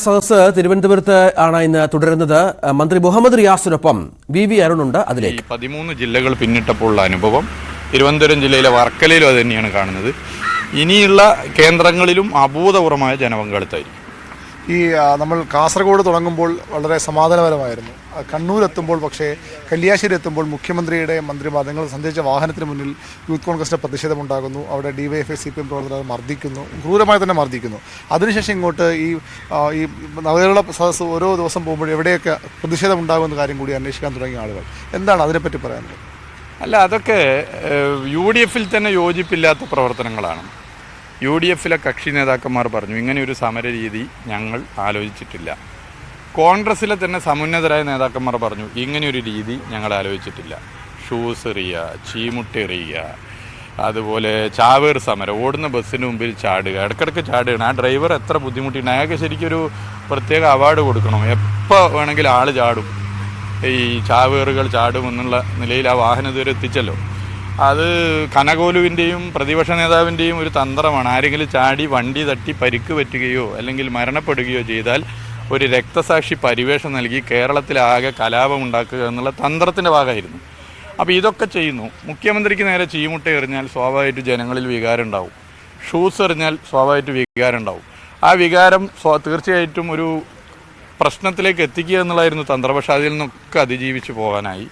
സദസ്സ് തിരുവനന്തപുരത്ത് ആണ് ഇന്ന് തുടരുന്നത്. മന്ത്രി മുഹമ്മദ് റിയാസിനൊപ്പം വി അരുണുണ്ട്. അതിലേക്ക് 13 ജില്ലകൾ പിന്നിട്ടപ്പോഴുള്ള അനുഭവം തിരുവനന്തപുരം ജില്ലയിലെ വർക്കലയിലും അത് തന്നെയാണ് കാണുന്നത്. ഇനിയുള്ള കേന്ദ്രങ്ങളിലും അഭൂതപൂർവമായ ജനപങ്കാളിത്തമായിരിക്കും. നമ്മൾ കാസർഗോഡ് തുടങ്ങുമ്പോൾ വളരെ സമാധാനപരമായിരുന്നു. കണ്ണൂരെത്തുമ്പോൾ പക്ഷേ കല്യാശ്ശേരി എത്തുമ്പോൾ മുഖ്യമന്ത്രിയുടെ മന്ത്രിമാർ നിങ്ങൾ സഞ്ചരിച്ച വാഹനത്തിന് മുന്നിൽ യൂത്ത് കോൺഗ്രസിൻ്റെ പ്രതിഷേധമുണ്ടാകുന്നു. അവിടെ DYFI CPM പ്രവർത്തകർ മർദ്ദിക്കുന്നു, ക്രൂരമായി തന്നെ മർദ്ദിക്കുന്നു. അതിനുശേഷം ഇങ്ങോട്ട് ഈ നവകേരള സദസ്സ് ഓരോ ദിവസം പോകുമ്പോൾ എവിടെയൊക്കെ പ്രതിഷേധം ഉണ്ടാകുമെന്ന കാര്യം കൂടി അന്വേഷിക്കാൻ തുടങ്ങിയ ആളുകൾ. എന്താണ് അതിനെപ്പറ്റി പറയാനുള്ളത്? അല്ല, അതൊക്കെ UDF തന്നെ യോജിപ്പില്ലാത്ത പ്രവർത്തനങ്ങളാണ്. UDF കക്ഷി നേതാക്കന്മാർ പറഞ്ഞു ഇങ്ങനെയൊരു സമര രീതി ഞങ്ങൾ ആലോചിച്ചിട്ടില്ല. കോൺഗ്രസ്സിലെ തന്നെ സമുന്നതരായ നേതാക്കന്മാർ പറഞ്ഞു ഇങ്ങനെയൊരു രീതി ഞങ്ങൾ ആലോചിച്ചിട്ടില്ല. ഷൂസ് എറിയുക, ചീമുട്ടെറിയുക, അതുപോലെ ചാവേർ സമരം, ഓടുന്ന ബസ്സിന് മുമ്പിൽ ചാടുക, ഇടയ്ക്കിടയ്ക്ക് ചാടുകയാണ്. ആ ഡ്രൈവർ എത്ര ബുദ്ധിമുട്ടിയാണ്. അയാൾക്ക് ശരിക്കൊരു പ്രത്യേക അവാർഡ് കൊടുക്കണം. എപ്പോൾ വേണമെങ്കിലും ആൾ ചാടും, ഈ ചാവേറുകൾ ചാടുമെന്നുള്ള നിലയിൽ ആ വാഹനം ഇതുവരെ എത്തിച്ചല്ലോ. അത് കനകോലുവിൻ്റെയും പ്രതിപക്ഷ നേതാവിൻ്റെയും ഒരു തന്ത്രമാണ്. ആരെങ്കിലും ചാടി വണ്ടി തട്ടി പരിക്ക് പറ്റുകയോ അല്ലെങ്കിൽ മരണപ്പെടുകയോ ചെയ്താൽ ഒരു രക്തസാക്ഷി പരിവേഷം നൽകി കേരളത്തിലാകെ കലാപമുണ്ടാക്കുക എന്നുള്ള തന്ത്രത്തിൻ്റെ ഭാഗമായിരുന്നു. അപ്പോൾ ഇതൊക്കെ ചെയ്യുന്നു. മുഖ്യമന്ത്രിക്ക് നേരെ ചീമുട്ട എറിഞ്ഞാൽ സ്വാഭാവികമായിട്ട് ജനങ്ങളിൽ വികാരം ഉണ്ടാവും. ഷൂസ് എറിഞ്ഞാൽ സ്വാഭാവികമായിട്ട് വികാരം ഉണ്ടാവും. ആ വികാരം തീർച്ചയായിട്ടും ഒരു പ്രശ്നത്തിലേക്ക് എത്തിക്കുക എന്നുള്ളതായിരുന്നു തന്ത്രം. പക്ഷേ അതിൽ നിന്നൊക്കെ അതിജീവിച്ച് പോകാനായി,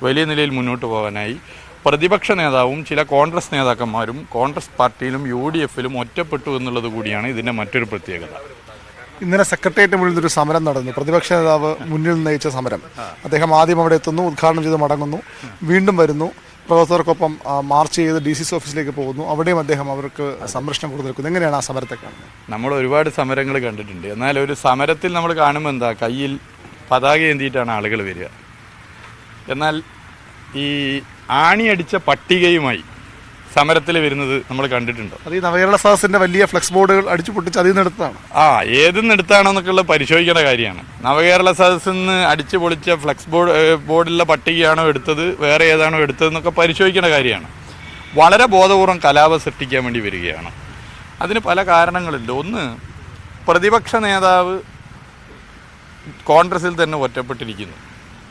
വലിയ നിലയിൽ മുന്നോട്ട് പോകാനായി പ്രതിപക്ഷ നേതാവും ചില കോൺഗ്രസ് നേതാക്കന്മാരും കോൺഗ്രസ് പാർട്ടിയിലും UDF ഒറ്റപ്പെട്ടു എന്നുള്ളത് കൂടിയാണ് ഇതിൻ്റെ മറ്റൊരു പ്രത്യേകത. ഇന്നലെ സെക്രട്ടേറിയറ്റ് മുന്നിൽ ഒരു സമരം നടന്നു. പ്രതിപക്ഷ നേതാവ് മുന്നിൽ നയിച്ച സമരം. അദ്ദേഹം ആദ്യം അവിടെ എത്തുന്നു, ഉദ്ഘാടനം ചെയ്ത് മടങ്ങുന്നു, വീണ്ടും വരുന്നു, പ്രവർത്തകർക്കൊപ്പം മാർച്ച് ചെയ്ത് DCC ഓഫീസിലേക്ക് പോകുന്നു. അവിടെയും അദ്ദേഹം അവർക്ക് സംരക്ഷണം കൊടുത്തു നിൽക്കുന്നു. എങ്ങനെയാണ് ആ സമരത്തെ കാണുന്നത്? നമ്മൾ ഒരുപാട് സമരങ്ങൾ കണ്ടിട്ടുണ്ട്. എന്നാൽ ഒരു സമരത്തിൽ നമ്മൾ കാണുമ്പോൾ എന്താ, കയ്യിൽ പതാക ഏന്തിയിട്ടാണ് ആളുകൾ വരിക. എന്നാൽ ഈ ആണിയടിച്ച പട്ടികയുമായി സമരത്തിൽ വരുന്നത് നമ്മൾ കണ്ടിട്ടുണ്ടോ? അത് ഈ നവകേരള സദസ്സിന്റെ വലിയ ഫ്ലെക്സ് ബോർഡുകൾ അടിച്ചു പൊട്ടിച്ച് അതിൽ നിന്ന് എടുത്താണ്. ഏതിന്ന് എടുത്താണെന്നൊക്കെയുള്ള പരിശോധിക്കേണ്ട കാര്യമാണ്. നവകേരള സദസ്സിൽ നിന്ന് അടിച്ചു പൊളിച്ച ഫ്ലെക്സ് ബോർഡിലുള്ള പട്ടികയാണോ എടുത്തത്, വേറെ ഏതാണോ എടുത്തതെന്നൊക്കെ പരിശോധിക്കേണ്ട കാര്യമാണ്. വളരെ ബോധപൂർവം കലാപം സൃഷ്ടിക്കാൻ വേണ്ടി വരികയാണ്. അതിന് പല കാരണങ്ങളുണ്ട്. ഒന്ന്, പ്രതിപക്ഷ നേതാവ് കോൺഗ്രസിൽ തന്നെ ഒറ്റപ്പെട്ടിരിക്കുന്നു.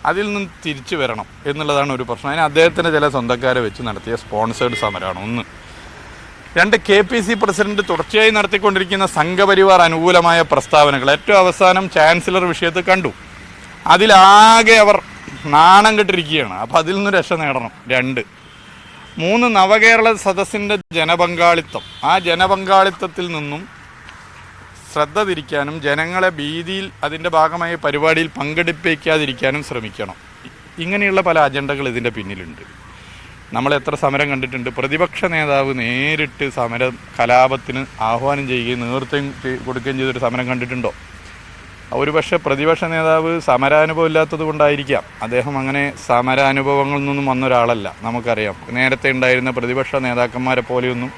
അതിൽ നിന്ന് തിരിച്ചു വരണം എന്നുള്ളതാണ് ഒരു പ്രശ്നം. അതിന് അദ്ദേഹത്തിൻ്റെ ചില സ്വന്തക്കാരെ വെച്ച് നടത്തിയ സ്പോൺസേഡ് സമരമാണ് ഒന്ന്. രണ്ട്, KPC പ്രസിഡന്റ് തുടർച്ചയായി നടത്തിക്കൊണ്ടിരിക്കുന്ന സംഘപരിവാർ അനുകൂലമായ പ്രസ്താവനകൾ ഏറ്റവും അവസാനം ചാൻസലർ വിഷയത്തിൽ കണ്ടു. അതിലാകെ അവർ നാണം കെട്ടിരിക്കുകയാണ്. അപ്പോൾ അതിൽ നിന്ന് രക്ഷ നേടണം. 2, 3, നവകേരള സദസ്സിൻ്റെ ജനപങ്കാളിത്തം. ആ ജനപങ്കാളിത്തത്തിൽ നിന്നും ശ്രദ്ധ തിരിക്കാനും ജനങ്ങളെ ഭീതിയിൽ അതിൻ്റെ ഭാഗമായ പരിപാടിയിൽ പങ്കെടുപ്പിക്കാതിരിക്കാനും ശ്രമിക്കണം. ഇങ്ങനെയുള്ള പല അജണ്ടകൾ ഇതിൻ്റെ പിന്നിലുണ്ട്. നമ്മൾ എത്ര സമരം കണ്ടിട്ടുണ്ട്. പ്രതിപക്ഷ നേതാവ് നേരിട്ട് കലാപത്തിന് ആഹ്വാനം ചെയ്യുകയും നേതൃത്വം കൊടുക്കുകയും ചെയ്തൊരു സമരം കണ്ടിട്ടുണ്ടോ? ഒരുപക്ഷെ പ്രതിപക്ഷ നേതാവ് സമരാനുഭവം ഇല്ലാത്തത് കൊണ്ടായിരിക്കാം. അദ്ദേഹം അങ്ങനെ സമരാനുഭവങ്ങളിൽ നിന്നും വന്ന ഒരാളല്ല. നമുക്കറിയാം, നേരത്തെ ഉണ്ടായിരുന്ന പ്രതിപക്ഷ നേതാക്കന്മാരെ പോലെയൊന്നും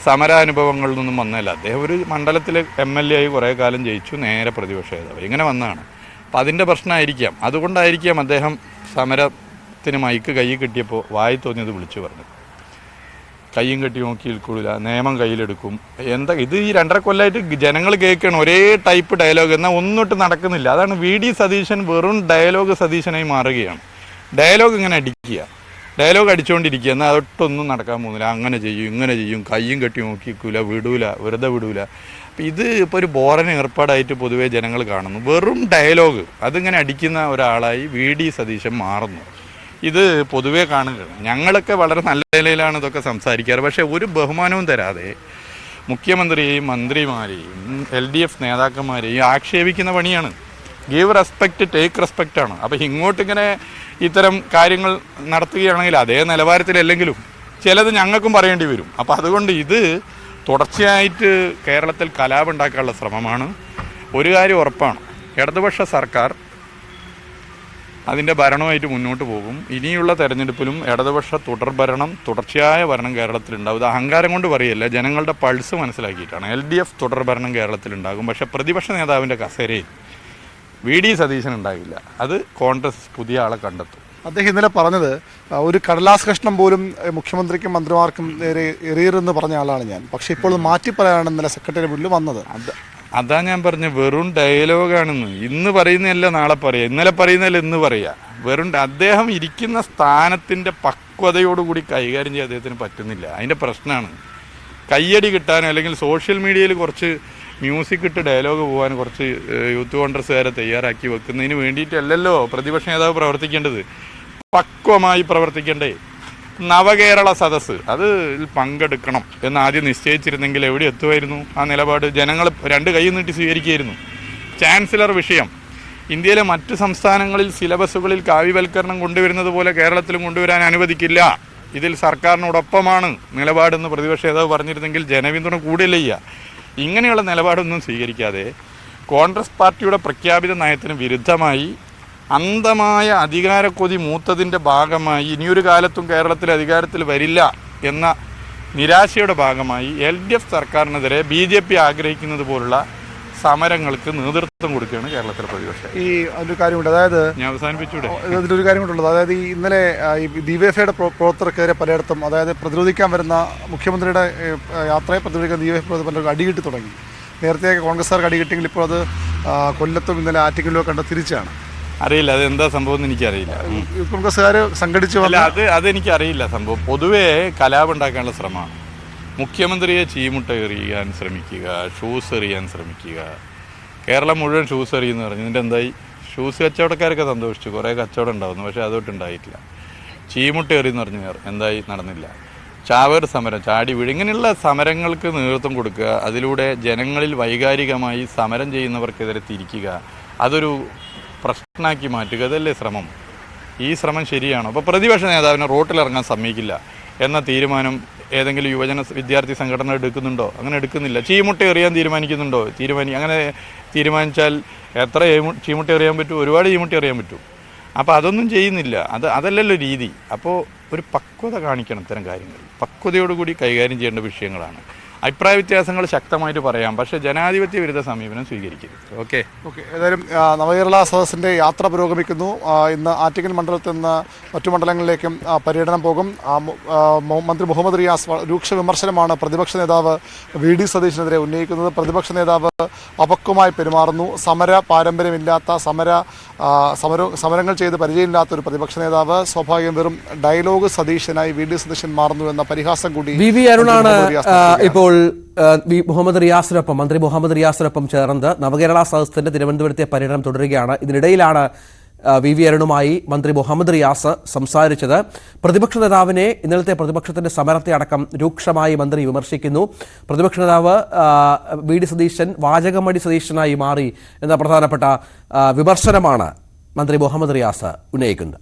സമരാനുഭവങ്ങളിൽ നിന്നും വന്നതല്ല. അദ്ദേഹം ഒരു മണ്ഡലത്തിലെ MLA ആയി കുറേ കാലം ജയിച്ചു, നേരെ പ്രതിപക്ഷ നേതാവ് ഇങ്ങനെ വന്നതാണ്. അപ്പം അതിൻ്റെ പ്രശ്നമായിരിക്കാം. അതുകൊണ്ടായിരിക്കാം അദ്ദേഹം സമരത്തിന് മൈക്ക് കൈ കിട്ടിയപ്പോൾ വായി തോന്നിയത് വിളിച്ചു പറഞ്ഞു. കയ്യും കെട്ടി നോക്കി നിൽക്കൂല, നിയമം കയ്യിലെടുക്കും. ഇത് ഈ 2.5 കൊല്ലമായിട്ട് ജനങ്ങൾ കേൾക്കണം ഒരേ ടൈപ്പ് ഡയലോഗ്. എന്നാൽ ഒന്നിട്ട് നടക്കുന്നില്ല. അതാണ് VD സതീശൻ വെറും ഡയലോഗ് സതീശനായി മാറുകയാണ്. ഡയലോഗ് ഇങ്ങനെ അടിക്കുക, ഡയലോഗ് അടിച്ചുകൊണ്ടിരിക്കുക. എന്നാൽ അതൊട്ടൊന്നും നടക്കാൻ പോകുന്നില്ല. അങ്ങനെ ചെയ്യും, ഇങ്ങനെ ചെയ്യും, കയ്യും കെട്ടി നോക്കിക്കൂല, വിടൂല, വെറുതെ വിടൂല. അപ്പം ഇത് ഇപ്പോൾ ഒരു ബോറൻ ഏർപ്പാടായിട്ട് പൊതുവേ ജനങ്ങൾ കാണുന്നു. വെറും ഡയലോഗ് അതിങ്ങനെ അടിക്കുന്ന ഒരാളായി VD സതീശൻ മാറുന്നു. ഇത് പൊതുവേ കാണുകയാണ്. ഞങ്ങളൊക്കെ വളരെ നല്ല നിലയിലാണ് ഇതൊക്കെ സംസാരിക്കാറ്. പക്ഷേ ഒരു ബഹുമാനവും തരാതെ മുഖ്യമന്ത്രിയെയും മന്ത്രിമാരെയും LDF നേതാക്കന്മാരെയും ആക്ഷേപിക്കുന്ന പണിയാണ്. ഗീവ് റെസ്പെക്റ്റ്, ടേക്ക് റെസ്പെക്റ്റ് ആണ്. അപ്പോൾ ഇങ്ങോട്ടിങ്ങനെ ഇത്തരം കാര്യങ്ങൾ നടത്തുകയാണെങ്കിൽ അതേ നിലവാരത്തിലല്ലെങ്കിലും ചിലത് ഞങ്ങൾക്കും പറയേണ്ടി വരും. അപ്പോൾ അതുകൊണ്ട് ഇത് തുടർച്ചയായിട്ട് കേരളത്തിൽ കലാപം ഉണ്ടാക്കാനുള്ള ശ്രമമാണ്. ഒരു കാര്യം ഉറപ്പാണ്, ഇടതുപക്ഷ സർക്കാർ അതിൻ്റെ ഭരണവുമായിട്ട് മുന്നോട്ട് പോകും. ഇനിയുള്ള തെരഞ്ഞെടുപ്പിലും ഇടതുപക്ഷ തുടർച്ചയായ ഭരണം കേരളത്തിലുണ്ടാവും. ഇത് അഹങ്കാരം കൊണ്ട് പറയല്ല, ജനങ്ങളുടെ പൾസ് മനസ്സിലാക്കിയിട്ടാണ്. LDF തുടർഭരണം കേരളത്തിലുണ്ടാകും. പക്ഷേ പ്രതിപക്ഷ നേതാവിൻ്റെ കസേരയിൽ VD സതീശൻ ഉണ്ടാകില്ല. അത് കോൺഗ്രസ് പുതിയ ആളെ കണ്ടെത്തും. അദ്ദേഹം ഇന്നലെ പറഞ്ഞത് ഒരു കടലാസ് കഷ്ണം പോലും മുഖ്യമന്ത്രിക്കും മന്ത്രിമാർക്കും നേരെ എറിയരുതെന്ന് പറഞ്ഞ ആളാണ് ഞാൻ. പക്ഷേ ഇപ്പോൾ മാറ്റി പറയാനാണ് ഇന്നലെ സെക്രട്ടറി മുന്നിൽ വന്നത്. അതാ ഞാൻ പറഞ്ഞ വെറും ഡയലോഗാണെന്ന്. ഇന്ന് പറയുന്നതല്ല നാളെ പറയുക, ഇന്നലെ പറയുന്നതല്ല ഇന്ന് പറയുക. വെറും അദ്ദേഹം ഇരിക്കുന്ന സ്ഥാനത്തിൻ്റെ പക്വതയോടുകൂടി കൈകാര്യം ചെയ്യാൻ അദ്ദേഹത്തിന് പറ്റുന്നില്ല. അതിൻ്റെ പ്രശ്നമാണ്. കയ്യടി കിട്ടാനോ അല്ലെങ്കിൽ സോഷ്യൽ മീഡിയയിൽ കുറച്ച് മ്യൂസിക് ഇട്ട് ഡയലോഗ് പോകാൻ കുറച്ച് യൂത്ത് കോൺഗ്രസ്സുകാരെ തയ്യാറാക്കി വെക്കുന്നതിന് വേണ്ടിയിട്ടല്ലല്ലോ പ്രതിപക്ഷ നേതാവ് പ്രവർത്തിക്കേണ്ടത്. പക്വമായി പ്രവർത്തിക്കണ്ടേ? നവകേരള സദസ്സ് അതിൽ പങ്കെടുക്കണം എന്ന് ആദ്യം നിശ്ചയിച്ചിരുന്നെങ്കിൽ എവിടെ എത്തുമായിരുന്നു? ആ നിലപാട് ജനങ്ങൾ രണ്ട് കൈ നീട്ടി സ്വീകരിക്കുകയായിരുന്നു. ചാൻസലർ വിഷയം ഇന്ത്യയിലെ മറ്റ് സംസ്ഥാനങ്ങളിൽ സിലബസുകളിൽ കാവ്യവൽക്കരണം കൊണ്ടുവരുന്നത് പോലെ കേരളത്തിലും കൊണ്ടുവരാൻ അനുവദിക്കില്ല. ഇതിൽ സർക്കാരിനോടൊപ്പമാണ് നിലപാടെന്ന് പ്രതിപക്ഷ നേതാവ് പറഞ്ഞിരുന്നെങ്കിൽ ജനപിന്തുണ കൂടിയല്ലേ ചെയ്യുക. ഇങ്ങനെയുള്ള നിലപാടൊന്നും സ്വീകരിക്കാതെ കോൺഗ്രസ് പാർട്ടിയുടെ പ്രഖ്യാപിത നയത്തിന് വിരുദ്ധമായി അന്ധമായ അധികാരക്കൊതി മൂത്തതിൻ്റെ ഭാഗമായി ഇനിയൊരു കാലത്തും കേരളത്തിൽ അധികാരത്തിൽ വരില്ല എന്ന നിരാശയുടെ ഭാഗമായി LDF സർക്കാരിനെതിരെ BJP ആഗ്രഹിക്കുന്നത് പോലുള്ള സമരങ്ങൾക്ക് നേതൃത്വം കൊടുക്കുകയാണ് കേരളത്തിലെ പ്രതിപക്ഷം. ഈ ഒരു കാര്യമുണ്ട്, അതായത് ഞാൻ അവസാനിപ്പിച്ചൂടെ? ഇതിലൊരു കാര്യം കൊണ്ടുള്ളത്, അതായത് ഈ ഇന്നലെ ഈ DYFIയുടെ പ്രവർത്തകർക്കെതിരെ പലയിടത്തും, അതായത് പ്രതിരോധിക്കാൻ വരുന്ന മുഖ്യമന്ത്രിയുടെ യാത്രയെ പ്രതിരോധിക്കാൻ DYFI പലർക്കും അടികിട്ടി തുടങ്ങി. നേരത്തെ കോൺഗ്രസ്സുകാർക്ക് അടികിട്ടിയെങ്കിൽ ഇപ്പോൾ അത് കൊല്ലത്തും ഇന്നലെ ആറ്റിങ്ങലിലും കണ്ട തിരിച്ചാണ്. അറിയില്ല അതെന്താ സംഭവം എന്ന് എനിക്കറിയില്ല. കോൺഗ്രസ്സുകാർ സംഘടിച്ചു അല്ല, അതെനിക്കറിയില്ല സംഭവം. പൊതുവേ കലാപം ഉണ്ടാക്കാനുള്ള ശ്രമമാണ്. മുഖ്യമന്ത്രിയെ ചീമുട്ട എറിയാൻ ശ്രമിക്കുക, ഷൂസ് എറിയാൻ ശ്രമിക്കുക. കേരളം മുഴുവൻ ഷൂസ് എറിയെന്ന് പറഞ്ഞു. ഇതിൻ്റെ എന്തായി? ഷൂസ് കച്ചവടക്കാരൊക്കെ സന്തോഷിച്ചു, കുറേ കച്ചവടം ഉണ്ടാവുന്നു. പക്ഷേ അതൊട്ടുണ്ടായിട്ടില്ല. ചീമുട്ട എറിയെന്ന് പറഞ്ഞു എന്തായി? നടന്നില്ല. ചാവേർ സമരം, ചാടി വീട്, ഇങ്ങനെയുള്ള സമരങ്ങൾക്ക് നേതൃത്വം കൊടുക്കുക. അതിലൂടെ ജനങ്ങളിൽ വൈകാരികമായി സമരം ചെയ്യുന്നവർക്കെതിരെ തിരിക്കുക, അതൊരു പ്രശ്നമാക്കി മാറ്റുക. അതല്ലേ ശ്രമം? ഈ ശ്രമം ശരിയാണോ? അപ്പോൾ പ്രതിപക്ഷ നേതാവിനെ റോട്ടിലിറങ്ങാൻ സമ്മതിക്കില്ല എന്ന തീരുമാനം ഏതെങ്കിലും യുവജന വിദ്യാർത്ഥി സംഘടന എടുക്കുന്നുണ്ടോ? അങ്ങനെ എടുക്കുന്നില്ല. ചീമുട്ട എറിയാൻ തീരുമാനിക്കുന്നുണ്ടോ? അങ്ങനെ തീരുമാനിച്ചാൽ എത്ര ചീമുട്ട എറിയാൻ പറ്റും? ഒരുപാട് ചീമുട്ട എറിയാൻ പറ്റും. അപ്പോൾ അതൊന്നും ചെയ്യുന്നില്ല. അതല്ലല്ലോ രീതി. അപ്പോൾ ഒരു പക്വത കാണിക്കണം. ഇത്തരം കാര്യങ്ങൾ പക്വതയോടുകൂടി കൈകാര്യം ചെയ്യേണ്ട വിഷയങ്ങളാണ്. അഭിപ്രായ വ്യത്യാസങ്ങൾ ശക്തമായിട്ട് പറയാം, പക്ഷേ ജനാധിപത്യ വിരുദ്ധ സമീപനം സ്വീകരിക്കരുത്. ഓക്കെ. ഏതായാലും നവകേരള സദസ്സിൻ്റെ യാത്ര പുരോഗമിക്കുന്നു. ഇന്ന് ആറ്റിങ്ങൽ മണ്ഡലത്തിൽ നിന്ന് മറ്റു മണ്ഡലങ്ങളിലേക്കും പര്യടനം പോകും. മന്ത്രി മുഹമ്മദ് റിയാസ് രൂക്ഷ വിമർശനമാണ് പ്രതിപക്ഷ നേതാവ് VD സതീശനെതിരെ ഉന്നയിക്കുന്നത്. പ്രതിപക്ഷ നേതാവ് അപക്വമായി പെരുമാറുന്നു. സമര പാരമ്പര്യമില്ലാത്ത, സമരങ്ങൾ ചെയ്ത് പരിചയമില്ലാത്ത ഒരു പ്രതിപക്ഷ നേതാവ് സ്വാഭാവികം വെറും ഡയലോഗ് സതീശനായി VD സതീശൻ മാറുന്നു എന്ന പരിഹാസം കൂടി VV അരുണാണ് ഇപ്പോൾ മുഹമ്മദ് റിയാസിനൊപ്പം, മന്ത്രി മുഹമ്മദ് റിയാസിനൊപ്പം ചേർന്ന് നവകേരള സദസ്സിന്റെ തിരുവനന്തപുരത്തെ പര്യടനം തുടരുകയാണ്. ഇതിനിടയിലാണ് VV അരുണുമായി മന്ത്രി മുഹമ്മദ് റിയാസ് സംസാരിച്ചത്. പ്രതിപക്ഷ നേതാവിനെ, ഇന്നലത്തെ പ്രതിപക്ഷത്തിന്റെ സമരത്തെ അടക്കം രൂക്ഷമായി മന്ത്രി വിമർശിക്കുന്നു. പ്രതിപക്ഷ നേതാവ് VD സതീശൻ വാചകമടി സതീശനായി മാറി എന്ന പ്രധാനപ്പെട്ട വിമർശനമാണ് മന്ത്രി മുഹമ്മദ് റിയാസ് ഉന്നയിക്കുന്നത്.